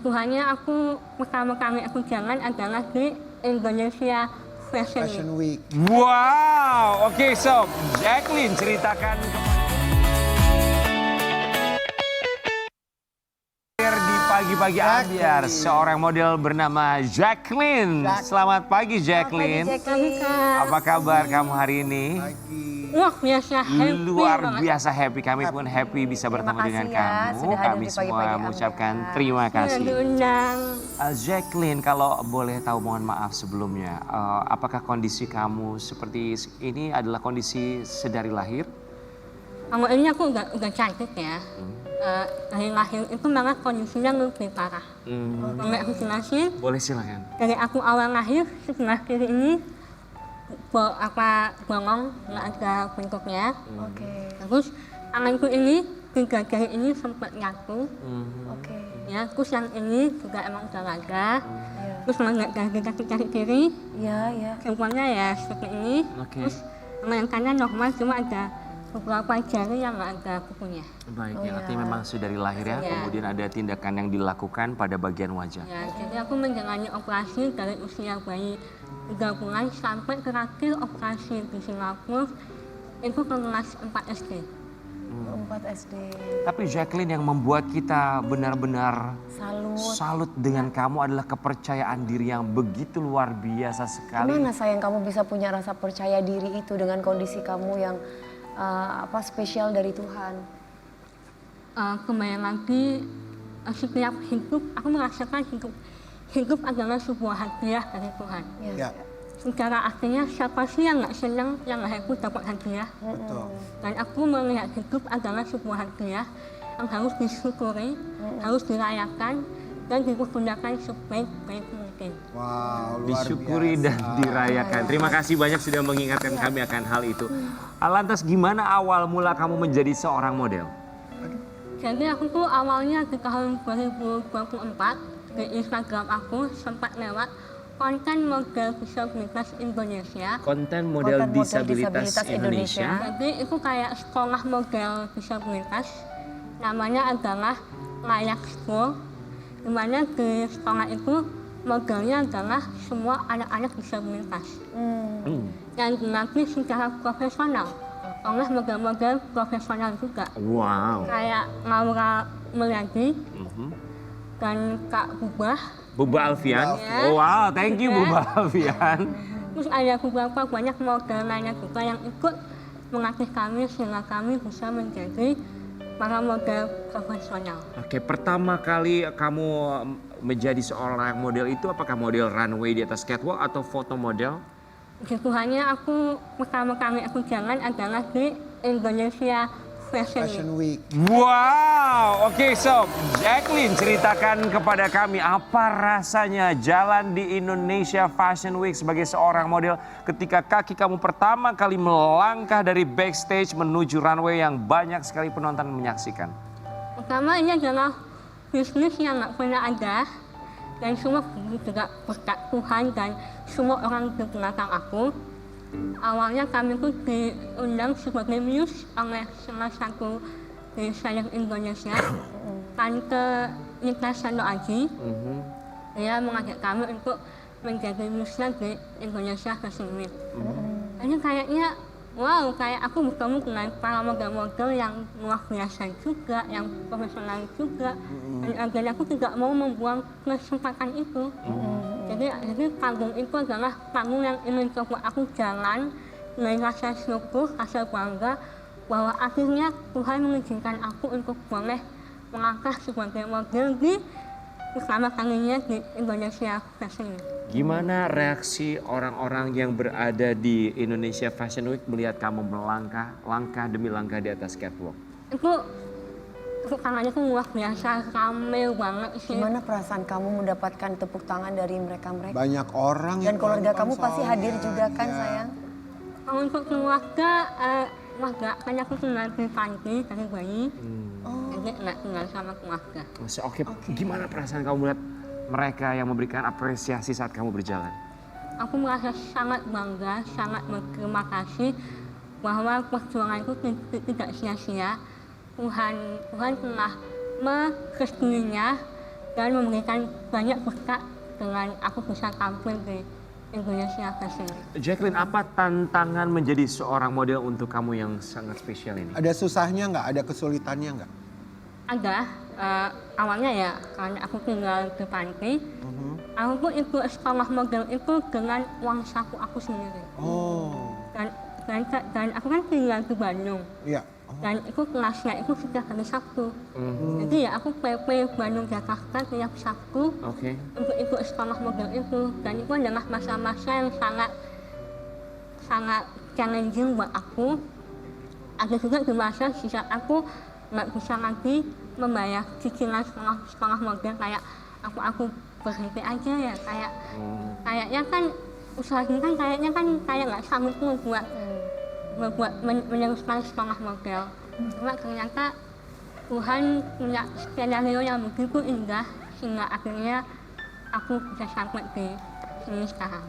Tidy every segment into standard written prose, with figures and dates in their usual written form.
Tuhannya pertama kali aku jalan adalah di Indonesia Fashion Week. Week. Wow, oke sob, Jacqueline ceritakan di pagi-pagi ambiar seorang model bernama Jacqueline. Selamat pagi Jacqueline. Apa kabar kamu hari ini? Pagi. Wah, biasa happy Luar banget. biasa happy, kami pun happy bisa bertemu dengan kasih ya, kamu. sudah hadir Kami di semua pagi-pagi mengucapkan ambiar. terima Iya, kasih. diundang. Jacqueline, kalau boleh tahu mohon maaf sebelumnya, apakah kondisi kamu seperti ini adalah kondisi sedari lahir? Kalau ini aku udah cantik ya. Dari lahir itu malah kondisinya lebih parah. Sampai aku jelasin, Boleh silakan. dari aku awal lahir sebelah kiri ini bolong, nggak ada bentuknya. Oke. Terus tanganku ini, 3 jari ini sempat nyatu. Oke. Ya, terus yang ini juga emang udah nggak ada. Iya. Terus melihat dari kaki kiri, Iya. semuanya ya seperti ini. Oke. Terus sama yang kanan normal, cuma ada beberapa jari yang nggak ada kukunya. Baik, Oh, ya, ya. artinya memang sudah dari lahir ya, Ya. kemudian ada tindakan yang dilakukan pada bagian wajah. Ya, jadi aku menjalani operasi dari usia bayi 3 bulan sampai terakhir operasi di Singapura itu kelas 4 SD. 4 SD. Tapi Jacqueline, yang membuat kita benar-benar Salut. salut dengan kamu adalah kepercayaan diri yang begitu luar biasa sekali. Gimana sayang kamu bisa punya rasa percaya diri itu dengan kondisi kamu yang spesial dari Tuhan? Kembali lagi, setiap hidup aku merasakan hidup adalah sebuah hadiah dari Tuhan. Ya, Secara artinya siapa sih yang nggak senang, yang nggak happy dapat hadiah? betul. Dan aku melihat hidup adalah sebuah hadiah yang harus disyukuri, harus dirayakan, dan digunakan sebaik-baik mungkin. Wow, luar Disyukuri biasa. dan dirayakan. Terima kasih banyak sudah mengingatkan kami akan hal itu. Lantas gimana awal mula kamu menjadi seorang model? Jadi aku tuh awalnya di tahun 2024 di Instagram aku sempat lewat konten model disabilitas Indonesia. Konten model Konten model disabilitas disabilitas Indonesia. Indonesia. Jadi itu kayak sekolah model disabilitas, namanya adalah Layak School, di mana di sekolah itu modelnya adalah semua anak-anak disabilitas yang dilatih secara profesional oleh model-model profesional juga, Wow. kayak Laura Mulyadi dan Kak Bubah. Buba Alfian. Ya. Wow, thank you Ya. Buba Alfian. Terus ada beberapa banyak model lainnya juga yang ikut melatih kami sehingga kami bisa menjadi para model profesional. Oke, pertama kali kamu menjadi seorang model itu apakah model runway di atas catwalk atau foto model? Puji Tuhannya pertama kali aku jalan adalah di Indonesia Fashion Week. Fashion Week. Wow, oke sob, Jacqueline ceritakan kepada kami apa rasanya jalan di Indonesia Fashion Week sebagai seorang model ketika kaki kamu pertama kali melangkah dari backstage menuju runway yang banyak sekali penonton menyaksikan. Pertama ini adalah bisnis yang nggak pernah ada dan semua juga berkat Tuhan dan semua orang di belakang aku. Awalnya kami tuh diundang sebagai muse oleh salah satu desainer Indonesia, Tante Nita Sando Aji. Dia mengajak kami untuk menjadi muse di Indonesia Fashion Week. Ini kayaknya wow, kayak aku bertemu dengan para model-model yang luar biasa juga, yang profesional juga. Dan akhirnya aku tidak mau membuang kesempatan itu. Jadi panggung itu adalah panggung yang ingin coba aku jalan dengan rasa syukur, rasa bangga bahwa akhirnya Tuhan mengizinkan aku untuk boleh melangkah sebagai model di pertama kalinya di Indonesia Fashion Week. Gimana reaksi orang-orang yang berada di Indonesia Fashion Week melihat kamu melangkah, langkah demi langkah di atas catwalk? Tepuk tangannya tuh luar biasa, rame banget sih. Gimana perasaan kamu mendapatkan tepuk tangan dari mereka-mereka? Banyak orang Dan yang keluarga nonton kamu pasti soalnya. hadir juga kan Iya. sayang? Kalau untuk keluarga, kan aku tinggal di panti dari bayi, jadi nggak tinggal sama keluarga. Oke, gimana perasaan kamu melihat mereka yang memberikan apresiasi saat kamu berjalan? Aku merasa sangat bangga, sangat berterima kasih bahwa perjuanganku tidak sia-sia. Tuhan telah merestuinya dan memberikan banyak berkat dengan aku bisa tampil di Indonesia Fashion Week. Jacqueline, apa tantangan menjadi seorang model untuk kamu yang sangat spesial ini? Ada susahnya nggak? Ada kesulitannya nggak? Ada, awalnya ya karena aku tinggal di panti, aku pun ikut sekolah model itu dengan uang saku aku sendiri. Oh, Dan aku kan tinggal di Bandung. iya. Dan itu kelasnya itu sudah hari Sabtu. Jadi ya aku PP Bandung Jakarta tiap Sabtu Oke. untuk ikut sekolah model itu. Dan itu adalah masa-masa yang sangat challenging buat aku. Ada juga di masa sisa aku nggak bisa lagi membayar cicilan sekolah model, kayak aku berhenti aja ya, kayaknya kan usaha ini kan kayaknya nggak sanggup buat meneruskan sekolah model. Cuma ternyata Tuhan punya skenario yang begitu indah sehingga akhirnya aku bisa sampai di sini sekarang.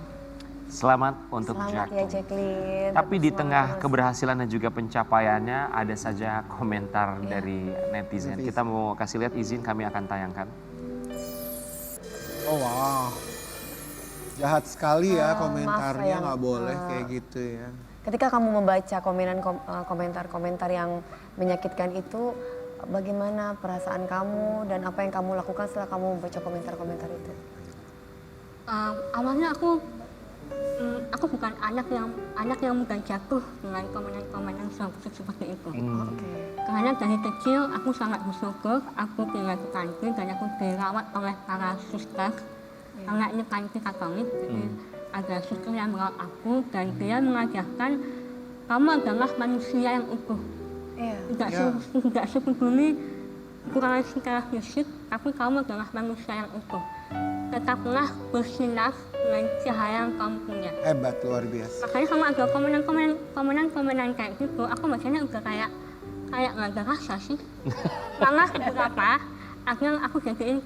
Selamat untuk Selamat ya Jacqueline. Jacqueline. Tapi di Tetap tengah semangat. keberhasilan dan juga pencapaiannya ada saja komentar dari netizen. Kita mau kasih lihat, izin kami akan tayangkan. Oh wow. Jahat sekali ya Maaf, komentarnya, sayang. nggak boleh kayak gitu ya. Ketika kamu membaca komentar-komentar yang menyakitkan itu, bagaimana perasaan kamu dan apa yang kamu lakukan setelah kamu membaca komentar-komentar itu? Awalnya aku bukan anak yang mudah jatuh dengan komentar-komentar seperti itu. Oke. Karena dari kecil aku sangat bersyukur aku tinggal di panti dan aku dirawat oleh para suster. Karena ini panti Katolik, jadi ada suster yang merawat aku dan dia mengajarkan kamu adalah manusia yang utuh. Iya. Tidak sepeduli kekurangan secara fisik, tapi kamu adalah manusia yang utuh. Tetaplah bersinar dengan cahaya yang kamu punya. Hebat, luar biasa. Makanya sama ada komenan kayak gitu, aku bacanya udah kayak nggak ada rasa sih. Malah beberapa akhirnya aku jadiin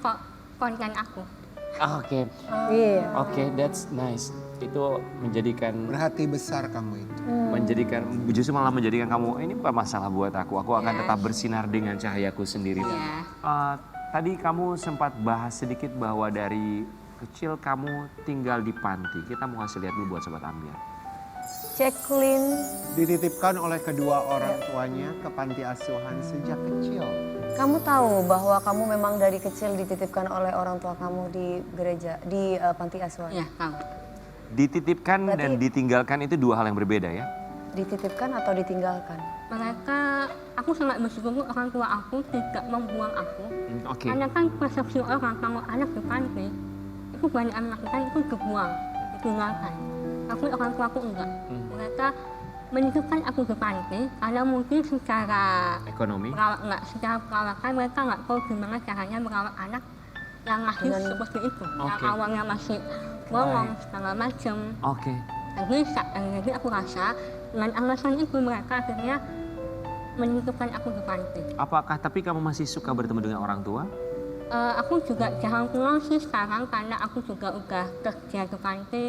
konten aku. Oke, Iya. oke, that's nice. Itu menjadikan Berhati besar kamu itu. justru malah menjadikan kamu, ini bukan masalah buat aku akan tetap bersinar dengan cahayaku sendiri. Iya. Tadi kamu sempat bahas sedikit bahwa dari kecil kamu tinggal di panti. Kita mau kasih lihat dulu buat Sobat Ambiar. Jacqueline, Dititipkan oleh kedua orang tuanya ke panti asuhan sejak kecil. kamu tahu bahwa kamu memang dari kecil dititipkan oleh orang tua kamu di gereja, di panti asuhan? Iya, tahu. Dititipkan dan Berarti- ditinggalkan itu dua hal yang berbeda ya? Dititipkan atau ditinggalkan? Aku sangat bersyukur orang tua aku tidak membuang aku. Oke. Karena kan persepsi orang kalau anak di panti itu banyak yang melakukan itu dibuang, ditinggalkan. Tapi orang tua aku enggak. Mereka menitipkan aku di panti karena mungkin secara Ekonomi. secara perawatan mereka nggak tahu gimana caranya merawat anak yang lahir seperti itu. Yang Oke. awalnya masih bolong segala macam. Oke. Jadi aku rasa dengan alasan itu mereka akhirnya menitipkan aku di panti. Apakah tapi kamu masih suka bertemu dengan orang tua? Aku juga jarang pulang sih sekarang karena aku juga udah kerja di panti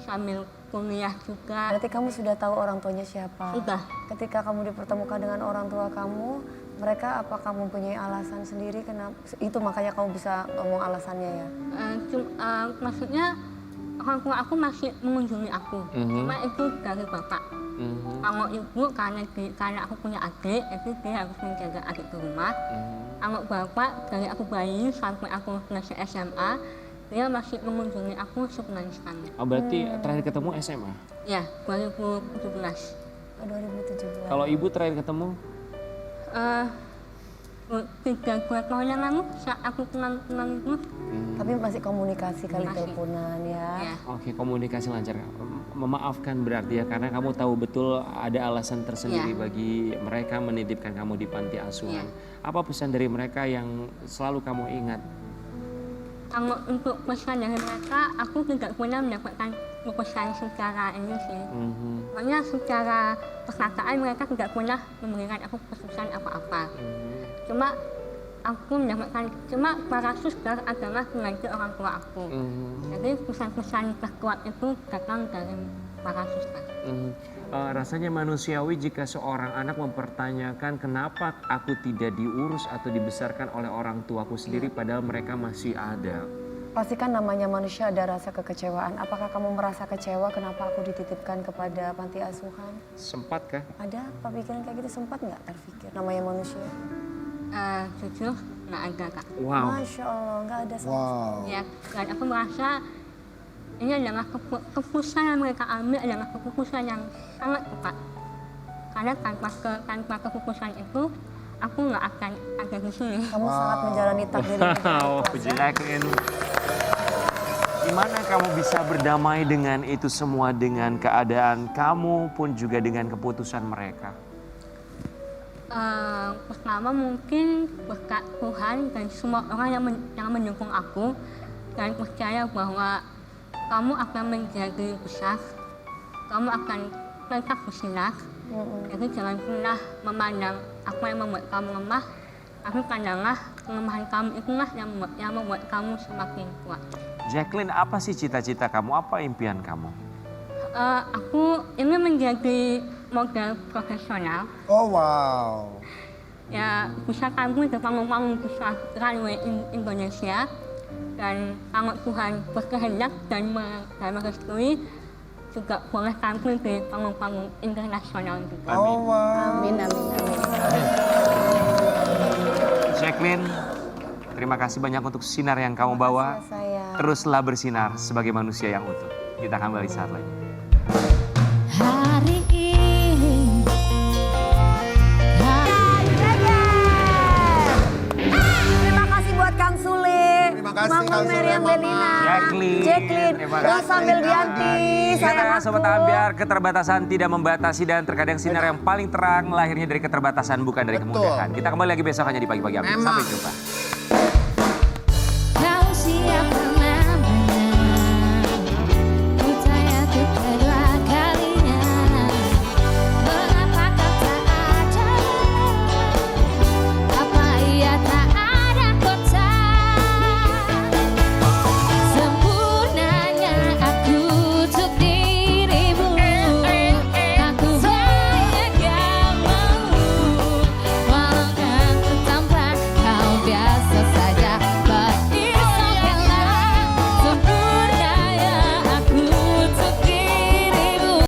sambil kuliah juga. Berarti kamu sudah tahu orang tuanya siapa? Udah. Ketika kamu dipertemukan dengan orang tua kamu, mereka apa kamu punya alasan sendiri kenapa? Itu makanya kamu bisa ngomong alasannya ya? Maksudnya orang tua aku masih mengunjungi aku. Cuma itu dari bapak. Kalau ibu karena aku punya adik, jadi dia harus menjaga adik di rumah. Kalau bapak dari aku bayi sampai aku selesai SMA, dia masih mengunjungi aku sebulan sekali. Oh, berarti terakhir ketemu SMA? Ya, 2017. 2017. Kalau ibu terakhir ketemu? 3 tahun yang lalu saat aku kenal ibu. Tapi masih komunikasi kali Masih. teleponan ya? Ya. Oke, komunikasi lancar. Memaafkan berarti ya, karena kamu tahu betul ada alasan tersendiri Ya. bagi mereka menitipkan kamu di panti asuhan. Apa pesan dari mereka yang selalu kamu ingat? Kalau untuk pesan dari mereka, aku tidak pernah mendapatkan pesan secara ini sih. Soalnya secara perkataan mereka tidak pernah memberikan aku pesan apa-apa. Cuma aku mendapatkan, para suster adalah pengganti orang tua aku. Jadi pesan-pesan terkuat itu datang dari para suster. Rasanya manusiawi jika seorang anak mempertanyakan kenapa aku tidak diurus atau dibesarkan oleh orang tuaku sendiri padahal mereka masih ada. Pastikan namanya manusia ada rasa kekecewaan. Apakah kamu merasa kecewa kenapa aku dititipkan kepada panti asuhan? Sempatkah? Ada pemikiran kayak gitu, sempat nggak terpikir namanya manusia? Jujur nggak ada Kak. Wow. Masya Allah, nggak ada sama Wow. Ya, dan aku merasa ini adalah keputusan yang mereka ambil adalah keputusan yang sangat tepat. Karena tanpa keputusan itu, aku nggak akan ada di sini. Kamu sangat menjalani takdir yang Wow, ikhlas, ya? Jacqueline. Gimana kamu bisa berdamai dengan itu semua, dengan keadaan kamu pun juga dengan keputusan mereka? Pertama mungkin berkat Tuhan dan semua orang yang mendukung aku dan percaya bahwa kamu akan menjadi besar, kamu akan tetap bersinar. Jadi jangan pernah memandang apa yang membuat kamu lemah, tapi pandanglah kelemahan kamu itulah yang membuat kamu semakin kuat. Jacqueline, apa sih cita-cita kamu? Apa impian kamu? Aku ingin menjadi model profesional. Oh wow. Ya bisa tampil di panggung-panggung besar runway Indonesia, dan kalau Tuhan berkehendak dan merestui juga boleh tampil di panggung-panggung internasional juga. Oh wow. Amin, amin, amin. Jacqueline, terima kasih banyak untuk sinar yang kamu bawa. Terima kasih, sayang. Teruslah bersinar sebagai manusia yang utuh. Kita kembali saat lagi. Hari ini Terima kasih buat Kang Sule. Terima kasih, Mama Kang Sule, Meriam Mama. Belina. Jacqueline, terima kasih. Rosa Meldianti. Karena Sayang Sobat aku. Ambiar, keterbatasan tidak membatasi dan terkadang sinar yang paling terang lahirnya dari keterbatasan bukan dari Betul. kemudahan. Kita kembali lagi besok hanya di pagi-pagi Ambiar. Memang. Sampai jumpa.